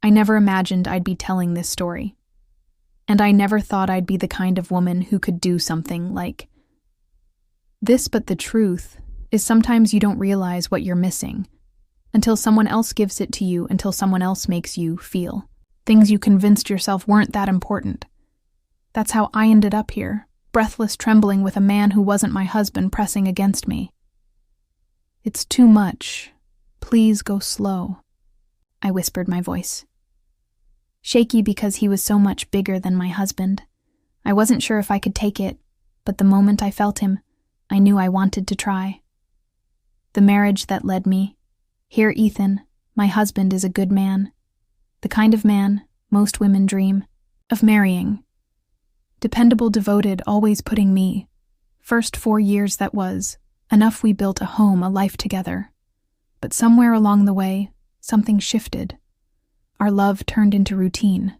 I never imagined I'd be telling this story. And I never thought I'd be the kind of woman who could do something like this, but the truth is sometimes you don't realize what you're missing until someone else gives it to you, until someone else makes you feel things you convinced yourself weren't that important. That's how I ended up here, breathless, trembling with a man who wasn't my husband pressing against me. "It's too much. Please go slow," I whispered my voice. Shaky because he was so much bigger than my husband. I wasn't sure if I could take it, but the moment I felt him, I knew I wanted to try. The marriage that led me. Here, Ethan, my husband, is a good man. The kind of man most women dream of marrying. Dependable, devoted, always putting me. First 4 years that was enough. We built a home, a life together. But somewhere along the way, something shifted. Our love turned into routine.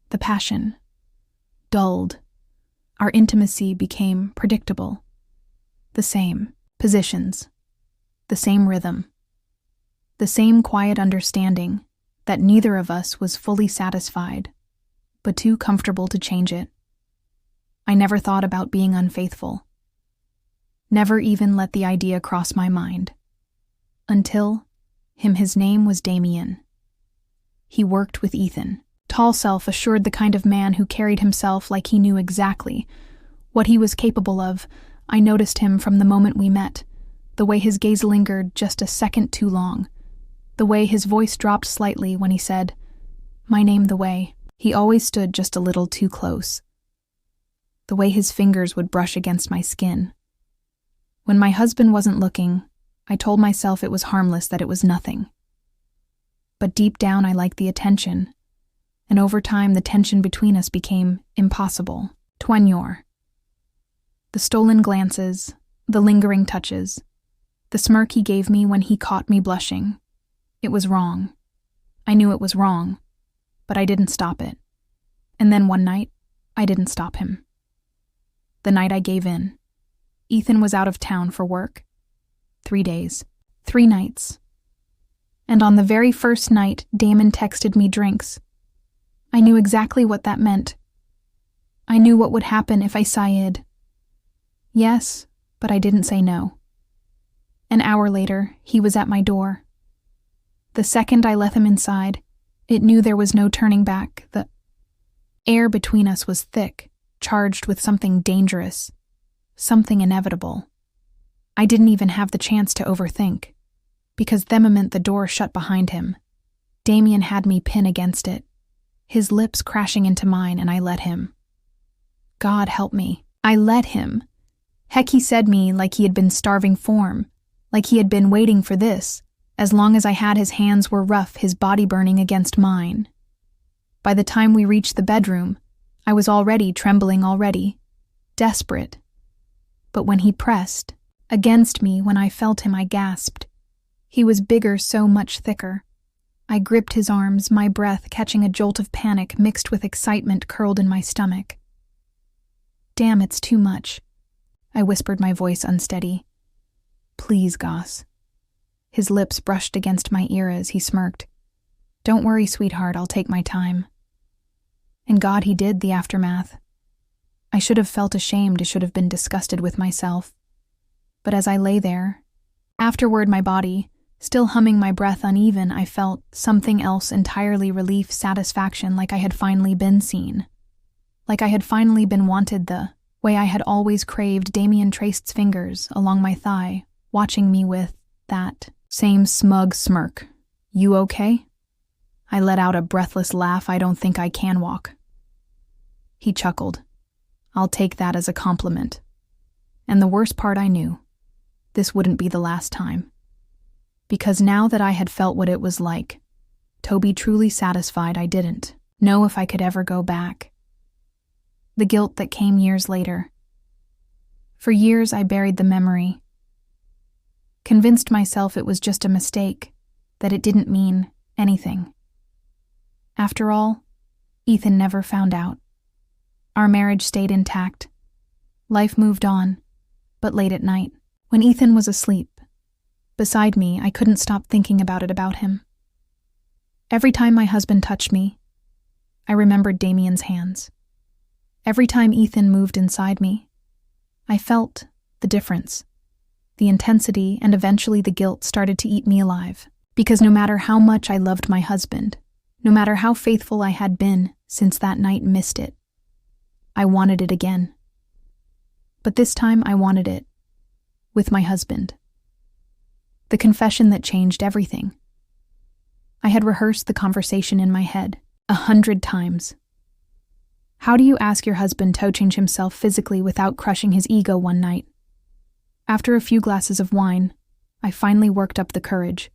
The passion dulled. Our intimacy became predictable. The same positions. The same rhythm. The same quiet understanding that neither of us was fully satisfied, but too comfortable to change it. I never thought about being unfaithful. Never even let the idea cross my mind. Until his name was Damien. He worked with Ethan. Tall, self-assured, the kind of man who carried himself like he knew exactly what he was capable of. I noticed him from the moment we met, the way his gaze lingered just a second too long, the way his voice dropped slightly when he said, "My name," the way he always stood just a little too close, the way his fingers would brush against my skin. When my husband wasn't looking, I told myself it was harmless, that it was nothing. But deep down I liked the attention, and over time the tension between us became impossible. Twenure. The stolen glances, the lingering touches, the smirk he gave me when he caught me blushing. It was wrong. I knew it was wrong, but I didn't stop it. And then one night, I didn't stop him. The night I gave in. Ethan was out of town for work. 3 days. 3 nights. And on the very first night, Damon texted me drinks. I knew exactly what that meant. I knew what would happen if I sighed. Yes, but I didn't say no. An hour later, he was at my door. The second I let him inside, it knew there was no turning back. The air between us was thick, charged with something dangerous, something inevitable. I didn't even have the chance to overthink, because the moment the door shut behind him, Damien had me pin against it, his lips crashing into mine, and I let him. God help me. I let him. Heck, he said me like he had been starving form, like he had been waiting for this. As long as I had, his hands were rough, his body burning against mine. By the time we reached the bedroom, I was already trembling, desperate. But when he pressed against me, when I felt him, I gasped. He was bigger, so much thicker. I gripped his arms, my breath catching a jolt of panic mixed with excitement curled in my stomach. "Damn, it's too much," I whispered, my voice unsteady. "Please, Goss." His lips brushed against my ear as he smirked. "Don't worry, sweetheart, I'll take my time." And God, he did, the aftermath. I should have felt ashamed, I should have been disgusted with myself. But as I lay there, afterward, my body, still humming, my breath uneven, I felt something else entirely: relief, satisfaction, like I had finally been seen. Like I had finally been wanted the way I had always craved. Damien traced fingers along my thigh, watching me with that same smug smirk. "You okay?" I let out a breathless laugh. "I don't think I can walk." He chuckled. "I'll take that as a compliment." And the worst part, I knew. This wouldn't be the last time. Because now that I had felt what it was like to be truly satisfied, I didn't know if I could ever go back. The guilt that came years later. For years I buried the memory. Convinced myself it was just a mistake, that it didn't mean anything. After all, Ethan never found out. Our marriage stayed intact. Life moved on, but late at night, when Ethan was asleep beside me, I couldn't stop thinking about him. Every time my husband touched me, I remembered Damien's hands. Every time Ethan moved inside me, I felt the difference. The intensity and eventually the guilt started to eat me alive. Because no matter how much I loved my husband, no matter how faithful I had been since that night missed it, I wanted it again. But this time I wanted it with my husband. The confession that changed everything. I had rehearsed the conversation in my head 100 times. How do you ask your husband to change himself physically without crushing his ego one night? After a few glasses of wine, I finally worked up the courage.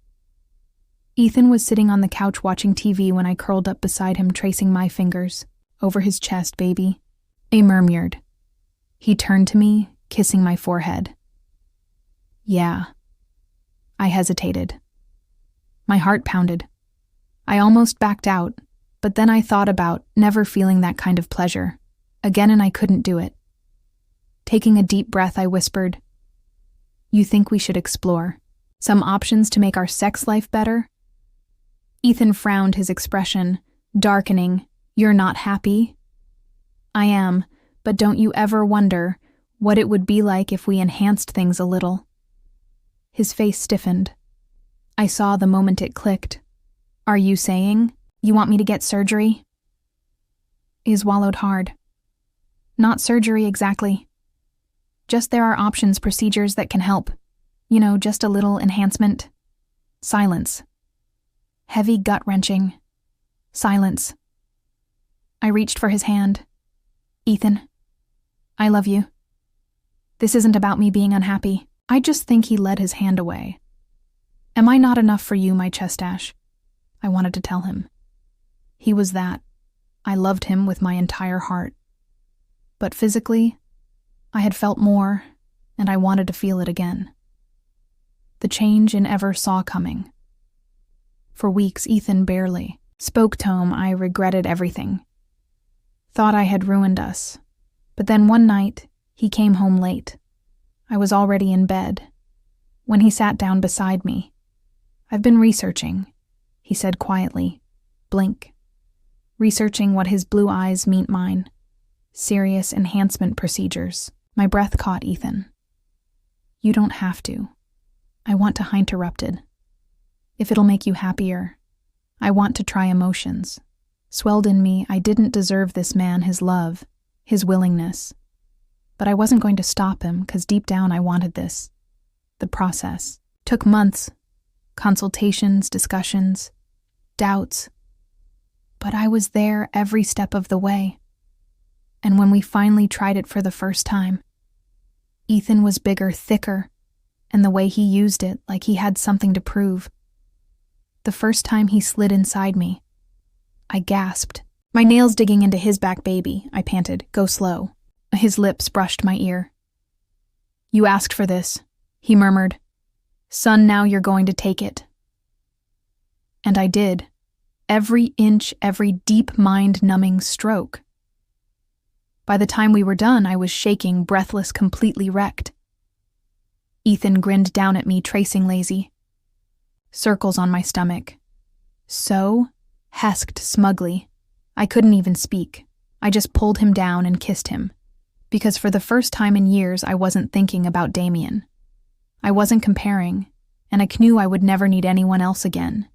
Ethan was sitting on the couch watching TV when I curled up beside him, tracing my fingers over his chest. Baby, I murmured. He turned to me, kissing my forehead. Yeah. I hesitated. My heart pounded. I almost backed out, but then I thought about never feeling that kind of pleasure again, and I couldn't do it. Taking a deep breath, I whispered, "You think we should explore some options to make our sex life better?" Ethan frowned, his expression darkening. "You're not happy?" "I am, but don't you ever wonder what it would be like if we enhanced things a little?" His face stiffened. I saw the moment it clicked. "Are you saying you want me to get surgery?" He swallowed hard. "Not surgery exactly. Just there are options, procedures that can help. You know, just a little enhancement." Silence. Heavy, gut-wrenching silence. I reached for his hand. "Ethan, I love you. This isn't about me being unhappy. I just think." He led his hand away. "Am I not enough for you, my chestash?" I wanted to tell him. He was that. I loved him with my entire heart. But physically, I had felt more, and I wanted to feel it again. The change I never saw coming. For weeks, Ethan barely spoke to him. I regretted everything. Thought I had ruined us. But then one night, he came home late. I was already in bed when he sat down beside me. "I've been researching," he said quietly. Blink. Researching what his blue eyes meet mine. Serious enhancement procedures. My breath caught. "Ethan, you don't have to." I want to. Interrupted. "If it'll make you happier, I want to try." Emotions swelled in me. I didn't deserve this man, his love, his willingness. But I wasn't going to stop him, because deep down I wanted this. The process took months. Consultations, discussions, doubts. But I was there every step of the way. And when we finally tried it for the first time, Ethan was bigger, thicker, and the way he used it, like he had something to prove. The first time he slid inside me, I gasped. "My nails digging into his back, baby," I panted. "Go slow." His lips brushed my ear. "You asked for this," he murmured. "Son, now you're going to take it." And I did. Every inch, every deep, mind-numbing stroke. By the time we were done, I was shaking, breathless, completely wrecked. Ethan grinned down at me, tracing lazy circles on my stomach. "So?" hesked smugly. I couldn't even speak. I just pulled him down and kissed him. Because for the first time in years, I wasn't thinking about Damien. I wasn't comparing, and I knew I would never need anyone else again.